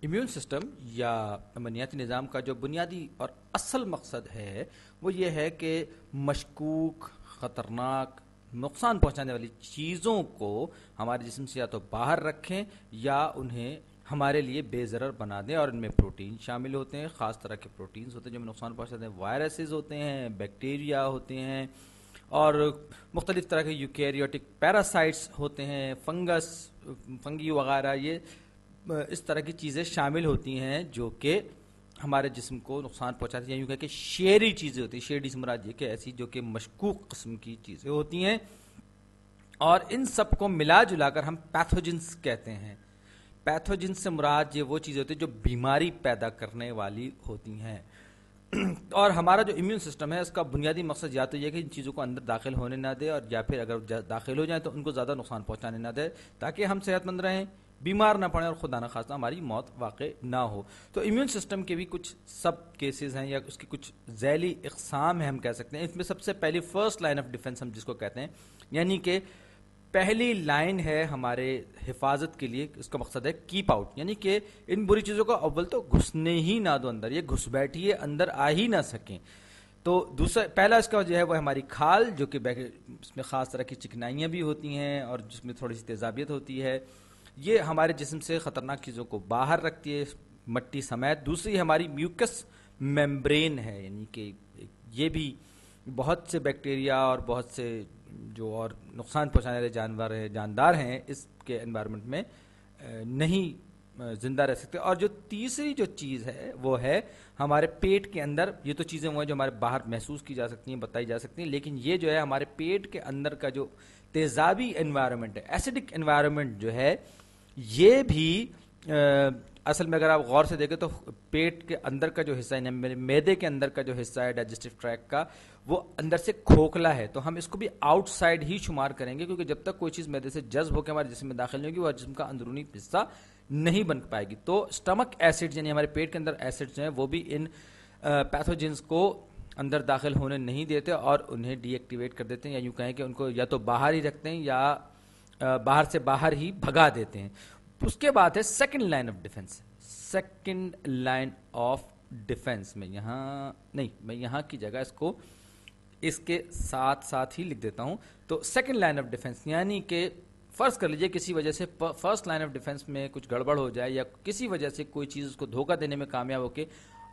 Immune system یا امنیتی نظام کا جو بنیادی اور اصل مقصد ہے وہ یہ ہے کہ مشکوک، خطرناک، نقصان پہنچانے والی چیزوں کو ہمارے جسم سے یا تو باہر رکھیں یا انہیں ہمارے لیے بے ضرر بنا دیں. اور ان میں پروٹین شامل ہوتے ہیں، خاص طرح کے پروٹینز ہوتے ہیں جو ہمیں نقصان پہنچاتے ہیں، وائرسز ہوتے ہیں، بیکٹیریا ہوتے ہیں، اور مختلف طرح کے یوکیریوٹک پیراسائٹس ہوتے ہیں، فنگی وغیرہ. یہ اس طرح کی چیزیں شامل ہوتی ہیں جو کہ ہمارے جسم کو نقصان پہنچاتی ہیں. یوں کہ شیری چیزیں ہوتی ہیں، شیری سے مراد یہ کہ ایسی جو کہ مشکوک قسم کی چیزیں ہوتی ہیں، اور ان سب کو ملا جلا کر ہم پیتھوجنس کہتے ہیں. پیتھوجن سے مراد یہ وہ چیزیں ہوتی ہیں جو بیماری پیدا کرنے والی ہوتی ہیں. اور ہمارا جو امیون سسٹم ہے اس کا بنیادی مقصد یا تو یہ کہ ان چیزوں کو اندر داخل ہونے نہ دے، اور یا پھر اگر داخل ہو جائیں تو ان کو زیادہ نقصان پہنچانے نہ دے، تاکہ ہم صحت مند رہیں، بیمار نہ پڑیں، اور خدا نہ خواستہ ہماری موت واقع نہ ہو. تو امیون سسٹم کے بھی کچھ سب کیسز ہیں یا اس کی کچھ ذیلی اقسام ہیں ہم کہہ سکتے ہیں. اس میں سب سے پہلی فرسٹ لائن آف ڈیفنس ہم جس کو کہتے ہیں، یعنی کہ پہلی لائن ہے ہمارے حفاظت کے لیے. اس کا مقصد ہے کیپ آؤٹ، یعنی کہ ان بری چیزوں کو اول تو گھسنے ہی نہ دو اندر، یہ گھس بیٹھیے، اندر آ ہی نہ سکیں. تو دوسرا پہلا اس کا جو ہے وہ ہماری کھال، جو کہ اس میں خاص طرح کی چکنائیاں بھی ہوتی ہیں اور جس میں تھوڑی سی تیزابیت ہوتی ہے. یہ ہمارے جسم سے خطرناک چیزوں کو باہر رکھتی ہے مٹی سمیت. دوسری ہماری میوکس میمبرین ہے، یعنی کہ یہ بھی بہت سے بیکٹیریا اور بہت سے جو اور نقصان پہنچانے والے جاندار ہیں اس کے انوائرمنٹ میں نہیں زندہ رہ سکتے. اور جو تیسری جو چیز ہے وہ ہے ہمارے پیٹ کے اندر. یہ تو چیزیں وہ ہیں جو ہمارے باہر محسوس کی جا سکتی ہیں، بتائی جا سکتی ہیں، لیکن یہ جو ہے ہمارے پیٹ کے اندر کا جو تیزابی انوائرمنٹ ہے، ایسیڈک انوائرمنٹ جو ہے، یہ بھی اصل میں اگر آپ غور سے دیکھیں تو پیٹ کے اندر کا جو حصہ ہے، معدے کے اندر کا جو حصہ ہے ڈائجسٹو ٹریکٹ کا، وہ اندر سے کھوکھلا ہے. تو ہم اس کو بھی آؤٹ سائڈ ہی شمار کریں گے، کیونکہ جب تک کوئی چیز معدے سے جذب ہو کے ہمارے جسم میں داخل نہیں ہوگی وہ جسم کا اندرونی حصہ نہیں بن پائے گی. تو اسٹمک ایسڈ یعنی ہمارے پیٹ کے اندر ایسڈ جو ہیں وہ بھی ان پیتھوجنس کو اندر داخل ہونے نہیں دیتے اور انہیں ڈی ایکٹیویٹ کر دیتے ہیں، یا یوں کہیں کہ ان کو یا تو باہر ہی رکھتے ہیں یا باہر سے باہر ہی بھگا دیتے ہیں. اس کے بعد ہے second line of defence. Second line of defence میں یہاں کی جگہ اس کو اس کے ساتھ ساتھ ہی لکھ دیتا ہوں. تو سیکنڈ لائن آف ڈیفنس یعنی کہ فرض کر لیجئے کسی وجہ سے فرسٹ لائن آف ڈیفنس میں کچھ گڑبڑ ہو جائے یا کسی وجہ سے کوئی چیز اس کو دھوکہ دینے میں کامیاب ہو کے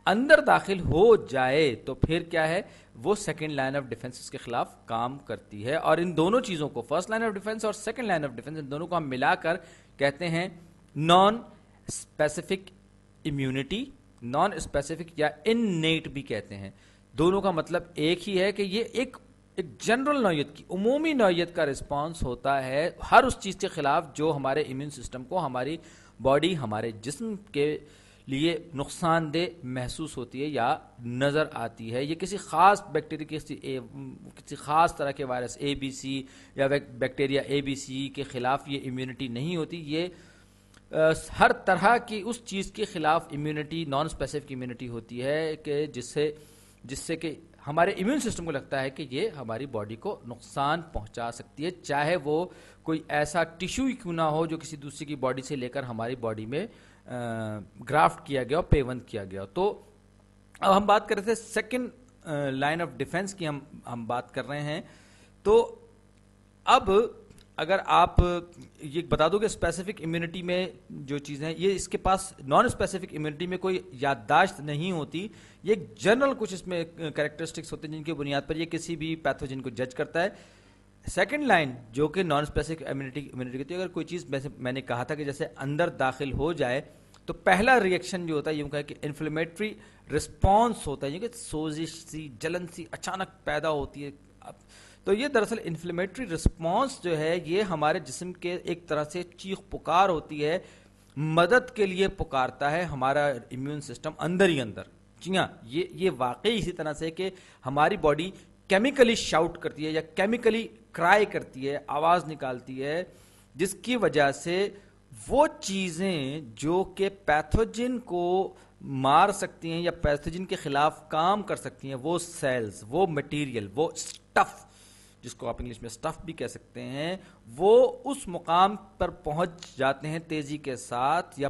اندر داخل ہو جائے تو پھر کیا ہے، وہ سیکنڈ لائن آف ڈیفنس اس کے خلاف کام کرتی ہے. اور ان دونوں چیزوں کو، فرسٹ لائن آف ڈیفنس اور سیکنڈ لائن آف ڈیفنس، ان دونوں کو ہم ملا کر کہتے ہیں non specific immunity. Non specific یا انیٹ بھی کہتے ہیں. دونوں کا مطلب ایک ہی ہے کہ یہ ایک جنرل نوعیت کی، عمومی نوعیت کا رسپانس ہوتا ہے ہر اس چیز کے خلاف جو ہمارے امیون سسٹم کو، ہماری باڈی، ہمارے جسم کے لیے نقصان دہ محسوس ہوتی ہے یا نظر آتی ہے. یہ کسی خاص بیکٹیریا، کسی خاص طرح کے وائرس اے بی سی یا بیکٹیریا اے بی سی کے خلاف یہ امیونٹی نہیں ہوتی. یہ ہر طرح کی اس چیز کے خلاف امیونٹی، نان اسپیسیفک امیونٹی ہوتی ہے کہ جس سے کہ ہمارے امیون سسٹم کو لگتا ہے کہ یہ ہماری باڈی کو نقصان پہنچا سکتی ہے، چاہے وہ کوئی ایسا ٹیشو ہی کیوں نہ ہو جو کسی دوسری کی باڈی سے لے کر ہماری باڈی میں گرافٹ کیا گیا، پیوند کیا گیا. تو اب ہم بات کر رہے تھے سیکنڈ لائن آف ڈیفنس کی، ہم بات کر رہے ہیں. تو اب اگر آپ یہ بتا دو کہ اسپیسیفک امیونٹی میں جو چیزیں، یہ اس کے پاس نان اسپیسیفک امیونٹی میں کوئی یادداشت نہیں ہوتی، یہ ایک جنرل کچھ اس میں کریکٹرسٹکس ہوتے ہیں جن کی بنیاد پر یہ کسی بھی پیتھوجن کو جج کرتا ہے. سیکنڈ لائن جو کہ نان اسپیسیفک امیونٹی ہوتی ہے، اگر کوئی چیز میں نے کہا تھا کہ جیسے اندر داخل ہو جائے تو پہلا ریئیکشن جو ہوتا ہے یوں کہا کہ انفلیمیٹری رسپانس ہوتا ہے، یہ کہ سوزش سی، جلن سی اچانک پیدا ہوتی ہے. تو یہ دراصل انفلیمیٹری رسپانس جو ہے یہ ہمارے جسم کے ایک طرح سے چیخ پکار ہوتی ہے، مدد کے لیے پکارتا ہے ہمارا امیون سسٹم اندر ہی اندر. جی ہاں، یہ واقعی اسی طرح سے کہ ہماری باڈی کیمیکلی شاؤٹ کرتی ہے یا کیمیکلی کرائی کرتی ہے، آواز نکالتی ہے، جس کی وجہ سے وہ چیزیں جو کہ پیتھوجن کو مار سکتی ہیں یا پیتھوجن کے خلاف کام کر سکتی ہیں، وہ سیلز، وہ مٹیریل، وہ سٹف، جس کو آپ انگلش میں سٹف بھی کہہ سکتے ہیں، وہ اس مقام پر پہنچ جاتے ہیں تیزی کے ساتھ یا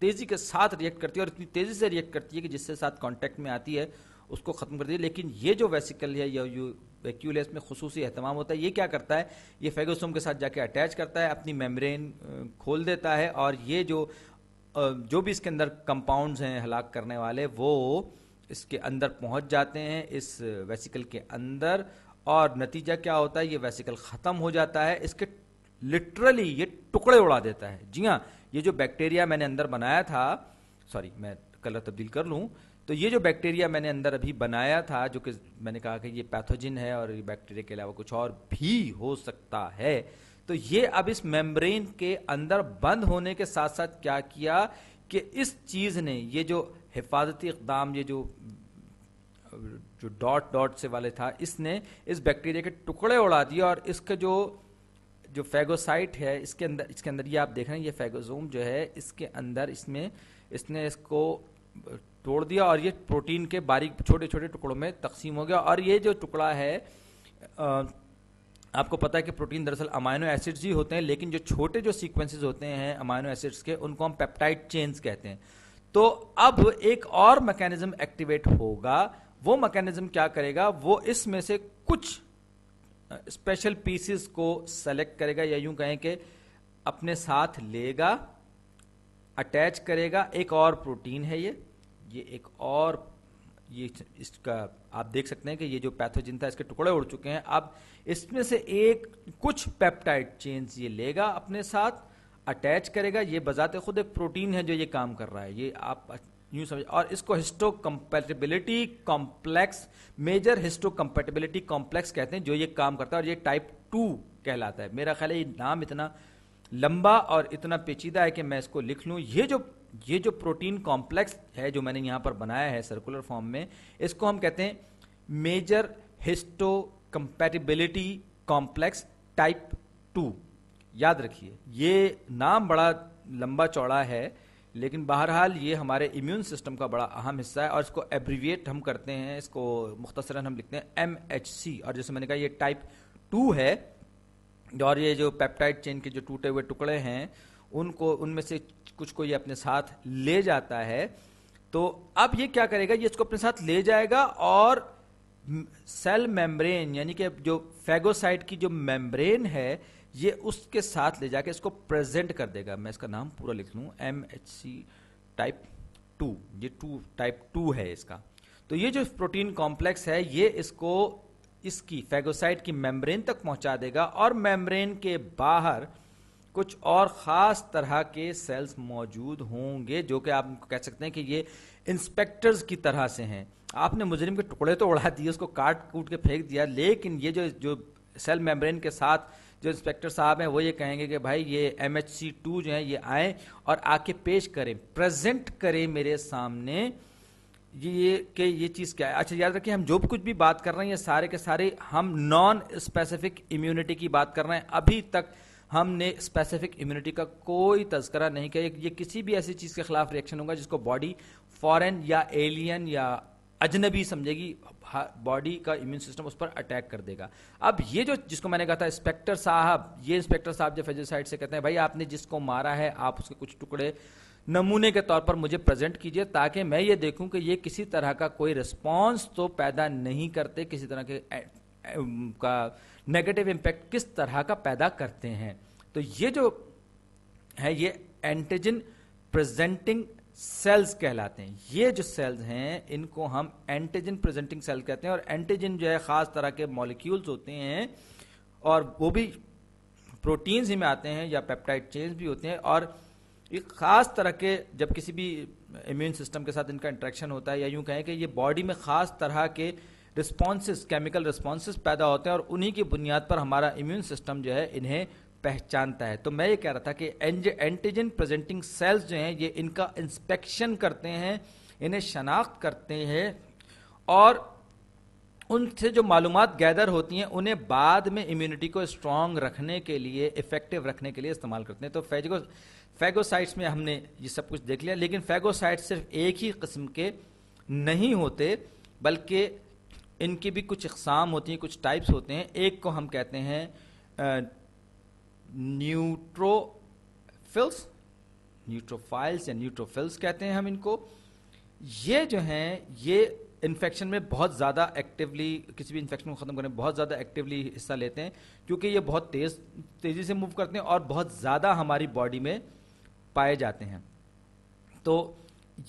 تیزی کے ساتھ ریئیکٹ کرتی ہے اور اتنی تیزی سے ریئیکٹ کرتی ہے کہ جس سے ساتھ کانٹیکٹ میں آتی ہے اس کو ختم کر دی ہے. لیکن یہ جو ویسیکل ہے یا جو ویکیول ہے اس میں خصوصی اہتمام ہوتا ہے. یہ کیا کرتا ہے, یہ فیگوسوم کے ساتھ جا کے اٹیچ کرتا ہے, اپنی میمبرین کھول دیتا ہے اور یہ جو بھی اس کے اندر کمپاؤنڈز ہیں ہلاک کرنے والے وہ اس کے اندر پہنچ جاتے ہیں اس ویسیکل کے اندر, اور نتیجہ کیا ہوتا ہے, یہ ویسیکل ختم ہو جاتا ہے, اس کے لٹرلی یہ ٹکڑے اڑا دیتا ہے. جی ہاں, یہ جو بیکٹیریا میں نے اندر بنایا تھا, سوری میں کلر تبدیل کر لوں, تو یہ جو بیکٹیریا میں نے اندر ابھی بنایا تھا جو کہ میں نے کہا کہ یہ پیتھوجن ہے اور یہ بیکٹیریا کے علاوہ کچھ اور بھی ہو سکتا ہے, تو یہ اب اس میمبرین کے اندر بند ہونے کے ساتھ ساتھ کیا کیا کہ اس چیز نے یہ جو حفاظتی اقدام, یہ جو ڈاٹ سے والے تھا, اس نے اس بیکٹیریا کے ٹکڑے اڑا دیا اور اس کا جو فیگوسائٹ ہے اس کے اندر یہ آپ دیکھ رہے ہیں, یہ فیگوزوم جو ہے اس کے اندر اس نے اس کو توڑ دیا اور یہ پروٹین کے باریک چھوٹے چھوٹے ٹکڑوں میں تقسیم ہو گیا. اور یہ جو ٹکڑا ہے, آپ کو پتا ہے کہ پروٹین دراصل امائنو ایسڈز ہی ہوتے ہیں, لیکن جو چھوٹے جو سیکوینسز ہوتے ہیں امائنو ایسڈز کے ان کو ہم پیپٹائڈ چینز کہتے ہیں. تو اب ایک اور میکینزم ایکٹیویٹ ہوگا. وہ میکینزم کیا کرے گا, وہ اس میں سے کچھ اسپیشل پیسز کو سلیکٹ کرے گا, یا یوں کہیں کہ اپنے ساتھ لے گا, اٹیچ کرے گا. ایک اور پروٹین ہے یہ ایک اور, یہ اس کا آپ دیکھ سکتے ہیں کہ یہ جو پیتھوجن تھا اس کے ٹکڑے اڑ چکے ہیں. اب اس میں سے کچھ پیپٹائڈ چینز یہ لے گا, اپنے ساتھ اٹیچ کرے گا. یہ بذات خود ایک پروٹین ہے جو یہ کام کر رہا ہے, یہ آپ یوں سمجھ, اور اس کو histocompatibility complex, major histocompatibility complex کہتے ہیں جو یہ کام کرتا ہے, اور یہ ٹائپ 2 کہلاتا ہے. میرا خیال ہے یہ نام اتنا لمبا اور اتنا پیچیدہ ہے کہ میں اس کو لکھ لوں. یہ جو پروٹین کمپلیکس ہے جو میں نے یہاں پر بنایا ہے سرکولر فارم میں, اس کو ہم کہتے ہیں major histocompatibility complex type 2. یاد رکھیے یہ نام بڑا لمبا چوڑا ہے, لیکن بہرحال یہ ہمارے امیون سسٹم کا بڑا اہم حصہ ہے, اور اس کو ایبریویٹ ہم کرتے ہیں, اس کو مختصراً ہم لکھتے ہیں MHC. اور جیسے میں نے کہا یہ ٹائپ 2 ہے, اور یہ جو پیپٹائڈ چین کے جو ٹوٹے ہوئے ٹکڑے ہیں ان میں سے کچھ کو یہ اپنے ساتھ لے جاتا ہے. تو اب یہ کیا کرے گا, یہ اس کو اپنے ساتھ لے جائے گا اور سیل میمبرین یعنی کہ جو فیگوسائٹ کی جو میمبرین ہے یہ اس کے ساتھ لے جا کے اس کو پریزنٹ کر دے گا. میں اس کا نام پورا لکھ لوں, MHC ٹائپ 2, یہ ٹائپ 2 ہے اس کا. تو یہ جو پروٹین کمپلیکس ہے یہ اس کی فیگوسائٹ کی میمبرین تک پہنچا دے گا, اور میمبرین کے باہر کچھ اور خاص طرح کے سیلز موجود ہوں گے جو کہ آپ کہہ سکتے ہیں کہ یہ انسپیکٹرز کی طرح سے ہیں. آپ نے مجرم کے ٹکڑے تو اڑا دیے, اس کو کاٹ کوٹ کے پھینک دیا, لیکن یہ جو سیل میمبرین کے ساتھ جو انسپیکٹر صاحب ہیں وہ یہ کہیں گے کہ بھائی یہ MHC2 جو ہیں یہ آئیں اور آ کے پیش کریں, پریزنٹ کریں میرے سامنے کہ یہ چیز کیا ہے. اچھا یاد رکھیں, ہم جو بھی کچھ بھی بات کر رہے ہیں یہ سارے کے سارے ہم نان اسپیسیفک امیونٹی کی بات کر رہے ہیں. ابھی تک ہم نے اسپیسیفک امیونٹی کا کوئی تذکرہ نہیں کیا. یہ کسی بھی ایسی چیز کے خلاف ریئیکشن ہوگا جس کو باڈی فورن یا ایلین یا اجنبی سمجھے گی, باڈی کا امیون سسٹم اس پر اٹیک کر دے گا. اب یہ جس کو میں نے کہا تھا انسپیکٹر صاحب, یہ انسپیکٹر صاحب جو فیجوسائٹ سے کہتے ہیں بھائی آپ نے جس کو مارا ہے آپ اس کے کچھ ٹکڑے نمونے کے طور پر مجھے پریزنٹ کیجئے تاکہ میں یہ دیکھوں کہ یہ کسی طرح کا کوئی رسپانس تو پیدا نہیں کرتے, کسی طرح کے کا نیگیٹو امپیکٹ کس طرح کا پیدا کرتے ہیں. تو یہ جو ہے یہ اینٹیجن پریزنٹنگ سیلز کہلاتے ہیں. یہ جو سیلز ہیں ان کو ہم اینٹیجن پریزنٹنگ سیل کہتے ہیں, اور اینٹیجن جو ہے خاص طرح کے مالیکیولز ہوتے ہیں اور وہ بھی پروٹینز ہی میں آتے ہیں یا پیپٹائڈ چینز بھی ہوتے ہیں, اور ایک خاص طرح کے جب کسی بھی امیون سسٹم کے ساتھ ان کا انٹریکشن ہوتا ہے یا یوں کہیں کہ یہ باڈی میں خاص طرح کے رسپانسز, کیمیکل رسپانسز پیدا ہوتے ہیں, اور انہی کی بنیاد پر ہمارا امیون سسٹم جو ہے انہیں پہچانتا ہے. تو میں یہ کہہ رہا تھا کہ اینٹیجن پریزنٹنگ سیلز جو ہیں یہ ان کا انسپیکشن کرتے ہیں, انہیں شناخت کرتے ہیں, اور ان سے جو معلومات گیدر ہوتی ہیں انہیں بعد میں امیونٹی کو اسٹرانگ رکھنے کے لیے, افیکٹو رکھنے کے لیے استعمال کرتے ہیں. تو فیگوسائٹس میں ہم نے یہ سب کچھ دیکھ لیا, لیکن فیگوسائٹس صرف ایک ہی قسم کے نہیں ہوتے بلکہ ان کی بھی کچھ اقسام ہوتی ہیں, کچھ ٹائپس ہوتے ہیں. ایک کو ہم کہتے ہیں نیوٹروفائلز یا نیوٹروفلز کہتے ہیں ہم ان کو. یہ جو ہیں یہ انفیکشن میں بہت زیادہ ایکٹیولی، کسی بھی انفیکشن کو ختم کرنے میں بہت زیادہ ایکٹیولی حصہ لیتے ہیں، کیونکہ یہ بہت تیزی سے موو کرتے ہیں اور بہت زیادہ ہماری باڈی میں پائے جاتے ہیں. تو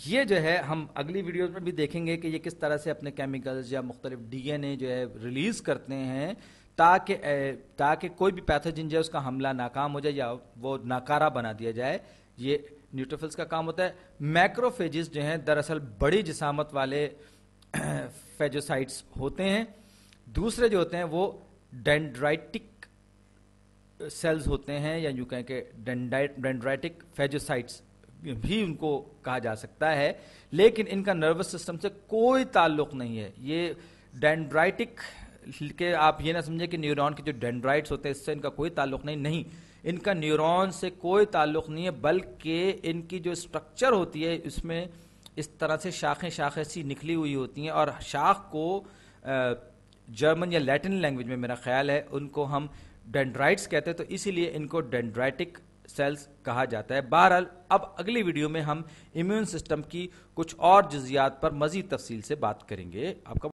یہ جو ہے ہم اگلی ویڈیوز میں بھی دیکھیں گے کہ یہ کس طرح سے اپنے کیمیکلز یا مختلف ڈی این اے جو ہے ریلیز کرتے ہیں تاکہ کوئی بھی پیتھوجن جو ہے اس کا حملہ ناکام ہو جائے یا وہ ناکارہ بنا دیا جائے. یہ نیوٹروفلز کا کام ہوتا ہے. میکروفیجز جو ہیں دراصل بڑی جسامت والے فیجوسائٹس ہوتے ہیں. دوسرے جو ہوتے ہیں وہ ڈینڈرائٹک سیلز ہوتے ہیں، یا یوں کہیں کہ ڈینڈرائٹک فیجوسائٹس بھی ان کو کہا جا سکتا ہے، لیکن ان کا نروس سسٹم سے کوئی تعلق نہیں ہے. یہ ڈینڈرائٹک کہ آپ یہ نہ سمجھیں کہ نیورون کے جو ڈینڈرائٹس ہوتے ہیں اس سے ان کا کوئی تعلق نہیں، ان کا نیورون سے کوئی تعلق نہیں ہے، بلکہ ان کی جو اسٹرکچر ہوتی ہے اس میں اس طرح سے شاخیں سی نکلی ہوئی ہوتی ہیں، اور شاخ کو جرمن یا لیٹن لینگویج میں میرا خیال ہے ان کو ہم ڈینڈرائٹس کہتے ہیں، تو اسی لیے ان کو ڈینڈرائٹک سیلز کہا جاتا ہے. بہرحال اب اگلی ویڈیو میں ہم امیون سسٹم کی کچھ اور جزیات پر مزید تفصیل سے بات کریں گے. آپ کا